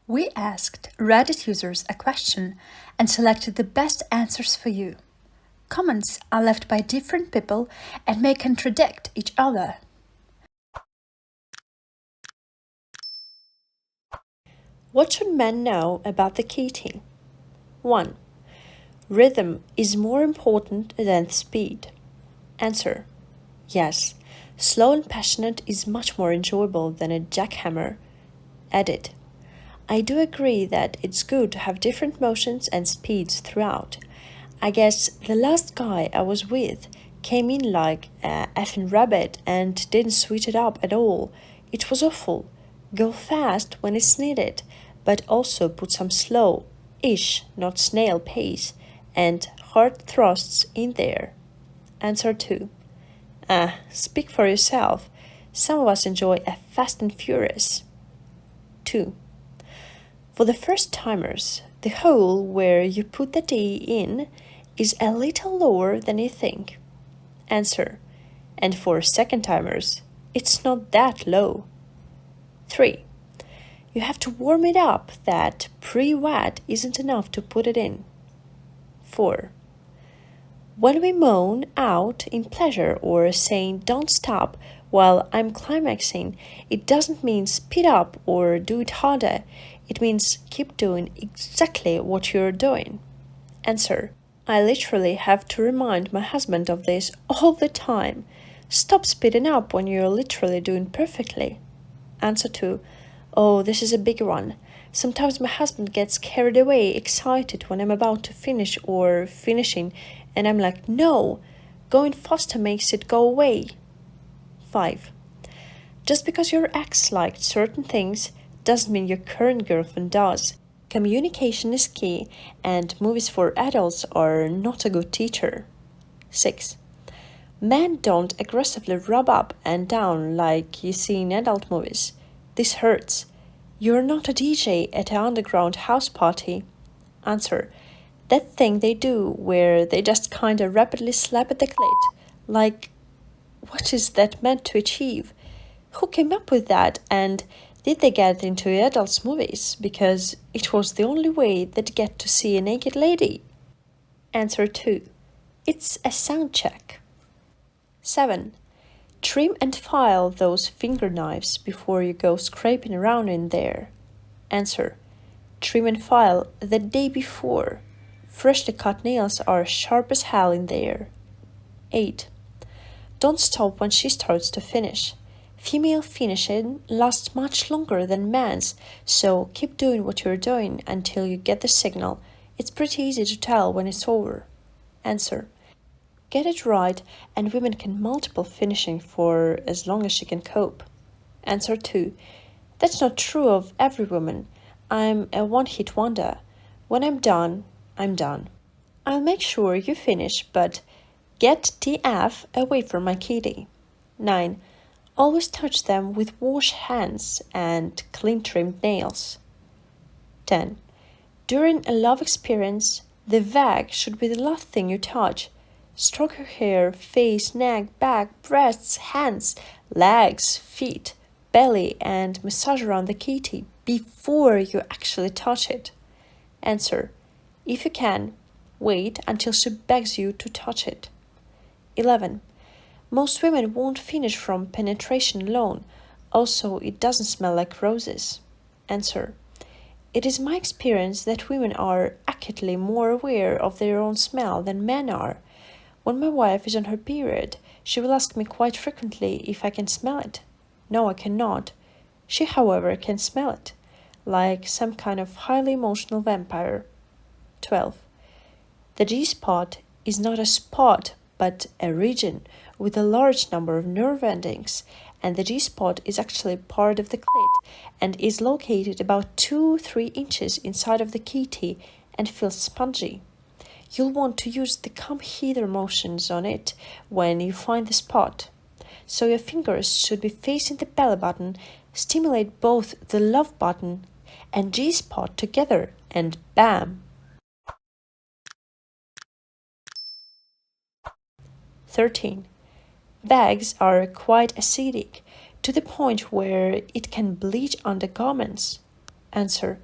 We asked Reddit users a question and selected the best answers for you. Comments are left by different people and may contradict each other. What should men know about the kitty? 1. Rhythm is more important than speed. Answer: yes. Slow and passionate is much more enjoyable than a jackhammer. Edit: I do agree that it's good to have different motions and speeds throughout. I guess the last guy I was with came in like a effing rabbit and didn't switch it up at all. It was awful. Go fast when it's needed, but also put some slow-ish, not snail pace, and hard thrusts in there. Answer 2. Speak for yourself. Some of us enjoy a fast and furious. 2. For the first timers, the hole where you put the D in is a little lower than you think. Answer: and for second timers, it's not that low. 3. You have to warm it up that pre-wet isn't enough to put it in. 4. When we moan out in pleasure or saying don't stop while I'm climaxing, it doesn't mean speed up or do it harder. It means keep doing exactly what you're doing. Answer: I literally have to remind my husband of this all the time. Stop speeding up when you're literally doing perfectly. Answer 2. Oh, this is a big one. Sometimes my husband gets carried away, excited when I'm about to finish or finishing, and I'm like, no, going faster makes it go away. 5. Just because your ex liked certain things doesn't mean your current girlfriend does. Communication is key, and movies for adults are not a good teacher. 6. Men don't aggressively rub up and down like you see in adult movies. This hurts. You're not a DJ at an underground house party. Answer: that thing they do where they just kinda rapidly slap at the clit. Like, what is that meant to achieve? Who came up with that, and did they get into adults' movies because it was the only way they'd get to see a naked lady? Answer 2. It's a sound check. 7. Trim and file those finger knives before you go scraping around in there. Answer: trim and file the day before. Freshly cut nails are sharp as hell in there. 8. Don't stop when she starts to finish. Female finishing lasts much longer than man's, so keep doing what you're doing until you get the signal. It's pretty easy to tell when it's over. Answer: get it right, and women can multiple finishing for as long as she can cope. Answer 2. That's not true of every woman. I'm a one-hit wonder. When I'm done, I'm done. I'll make sure you finish, but get TF away from my kitty. 9. Always touch them with washed hands and clean-trimmed nails. 10. During a love experience, the vag should be the last thing you touch. Stroke her hair, face, neck, back, breasts, hands, legs, feet, belly, and massage around the kitty before you actually touch it. Answer: if you can, wait until she begs you to touch it. 11. Most women won't finish from penetration alone. Also, it doesn't smell like roses. Answer: it is my experience that women are acutely more aware of their own smell than men are. When my wife is on her period, she will ask me quite frequently if I can smell it. No, I cannot. She, however, can smell it, like some kind of highly emotional vampire. 12. The G-spot is not a spot, but a region with a large number of nerve endings, and the G-spot is actually part of the clit and is located about 2-3 inches inside of the kitty and feels spongy. You'll want to use the come hither motions on it when you find the spot. So your fingers should be facing the belly button, stimulate both the love button and G-spot together, and bam! 13. Bags are quite acidic, to the point where it can bleach undergarments. Answer: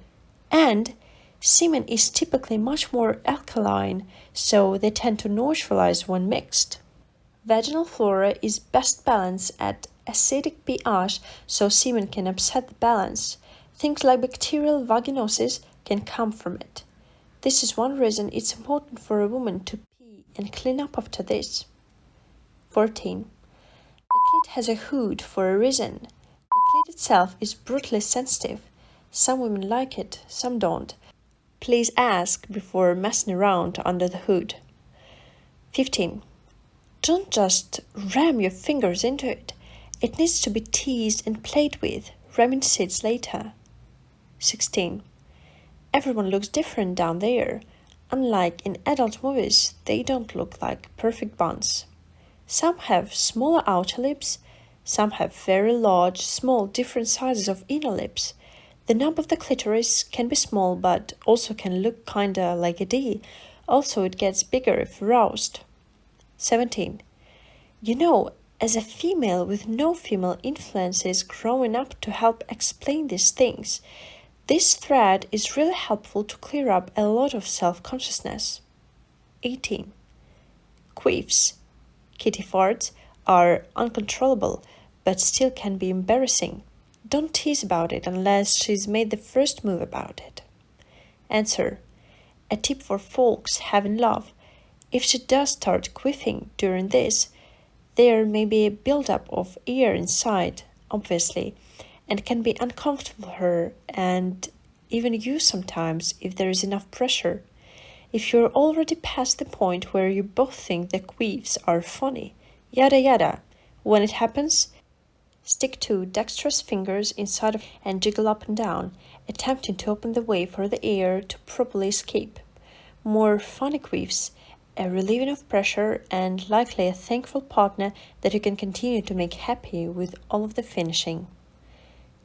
And semen is typically much more alkaline, so they tend to neutralize when mixed. Vaginal flora is best balanced at acidic pH, so semen can upset the balance. Things like bacterial vaginosis can come from it. This is one reason it's important for a woman to pee and clean up after this. 14. The clit has a hood for a reason. The clit itself is brutally sensitive. Some women like it, some don't. Please ask before messing around under the hood. 15. Don't just ram your fingers into it. It needs to be teased and played with, ramming seeds later. 16. Everyone looks different down there. Unlike in adult movies, they don't look like perfect buns. Some have smaller outer lips, some have very large, small, different sizes of inner lips. The knob of the clitoris can be small but also can look kinda like a D. Also, it gets bigger if aroused. 17. You know, as a female with no female influences growing up to help explain these things, this thread is really helpful to clear up a lot of self-consciousness. 18. Queefs, kitty farts, are uncontrollable but still can be embarrassing. Don't tease about it unless she's made the first move about it. Answer. A tip for folks having love. If she does start queefing during this, there may be a buildup of air inside, obviously, and can be uncomfortable for her and even you sometimes if there is enough pressure. If you're already past the point where you both think the queefs are funny, yada yada, when it happens, stick two dexterous fingers inside of and jiggle up and down, attempting to open the way for the air to properly escape. More funny queefs, a relieving of pressure, and likely a thankful partner that you can continue to make happy with all of the finishing.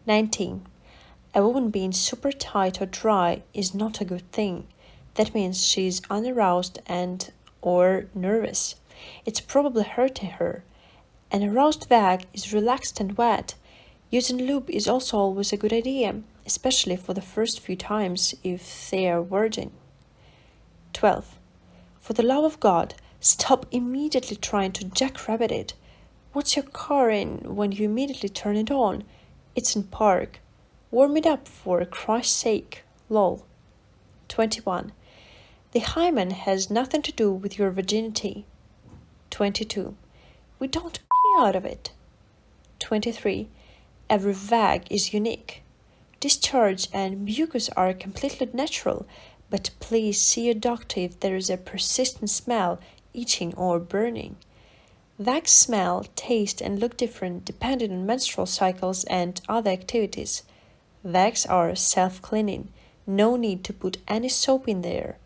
19. A woman being super tight or dry is not a good thing. That means she's unaroused and or nervous. It's probably hurting her. An aroused vag is relaxed and wet. Using lube is also always a good idea, especially for the first few times if they are virgin. 12. For the love of God, stop immediately trying to jackrabbit it. What's your car in when you immediately turn it on? It's in park. Warm it up for Christ's sake, lol. 21. The hymen has nothing to do with your virginity. 22. We don't pee out of it. 23. Every vag is unique. Discharge and mucus are completely natural, but please see your doctor if there is a persistent smell, itching or burning. Vags smell, taste and look different depending on menstrual cycles and other activities. Vags are self-cleaning. No need to put any soap in there.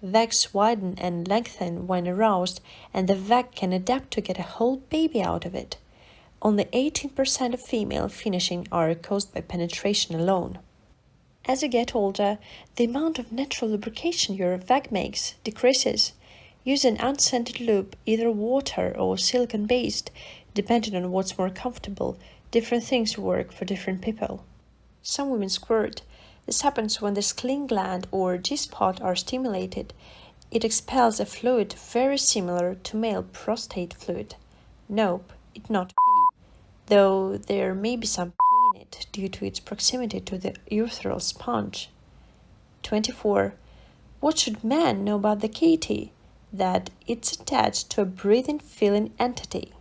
Vags widen and lengthen when aroused, and the vag can adapt to get a whole baby out of it. Only 18% of female finishing are caused by penetration alone. As you get older, the amount of natural lubrication your vag makes decreases. Use an unscented lube, either water or silicone-based, depending on what's more comfortable. Different things work for different people. Some women squirt. This happens when the skling gland or G-spot are stimulated. It expels a fluid very similar to male prostate fluid. Nope, it's not pee, though there may be some pee in it due to its proximity to the urethral sponge. 24. What should men know about the kitty? That it's attached to a breathing, feeling entity.